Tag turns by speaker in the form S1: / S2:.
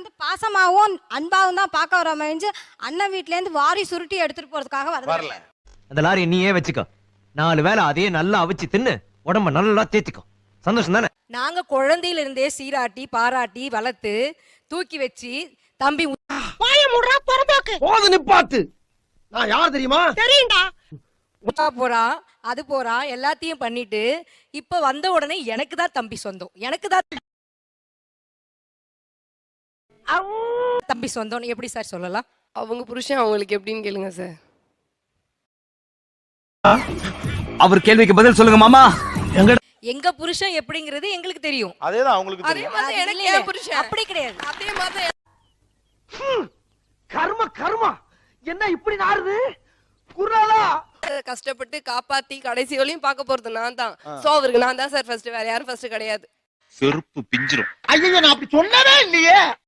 S1: வந்து பாசமாவும் அன்பாவும் தான் பார்க்க வர அமைஞ்சு அண்ணன் வீட்ல இருந்து வாரி சுருட்டி எடுத்துட்டு போறதுக்காக வரல.
S2: அந்த லாரி நீயே வச்சுக்கோ. 4 வேளை அதையே நல்லா அவிச்சு தின்னு உடம்ப நல்லா தேத்திக்கோ. சந்தோஷம் தானே?
S3: நாங்க குழந்தையில இருந்தே சீராட்டி பாராட்டி வளர்த்து தூக்கி வச்சு தம்பி
S4: வாய மூடுறா பொறம்போக்கு.
S5: போது நிப்பாட்டு. நான் யார் தெரியுமா?
S4: தெரியும்டா.
S3: போறான் அது போறான் எல்லாத்தையும் பண்ணிட்டு இப்ப வந்த உடனே எனக்கு தான் தம்பி சொந்தம், எனக்கு தான் தம்பி சொந்தம் எப்படி சார் சொல்லலாம்?
S6: அவங்க புருஷன் அவங்களுக்கு எப்படின்னு கேளுங்க சார்.
S2: அவர் கேள்விக்கு பதில் சொல்லுங்க மாமா.
S3: எங்க புருஷன் எப்படிங்கிறது எங்களுக்கு தெரியும்.
S7: அதேதான் அவங்களுக்கு
S6: அதே
S7: தெரியும்.
S6: மாதிரி எனக்கு என் புருஷன்
S3: அப்படி கிடையாது.
S6: அதே மாதிரி
S5: கர்மா என்ன இப்படி நாறுது? குறாலா
S6: கஷ்டப்பட்டு காப்பாத்தி கடைசி வரையும் பார்க்க போறது நான் தான். சோ அவருக்கு நான் தான் சார் ஃபர்ஸ்ட், வேற யாரும் ஃபர்ஸ்ட் கிடையாது.
S7: செருப்பு பிஞ்சிரும்.
S5: ஐயோ நான் அப்படி சொன்னவே இல்லையே.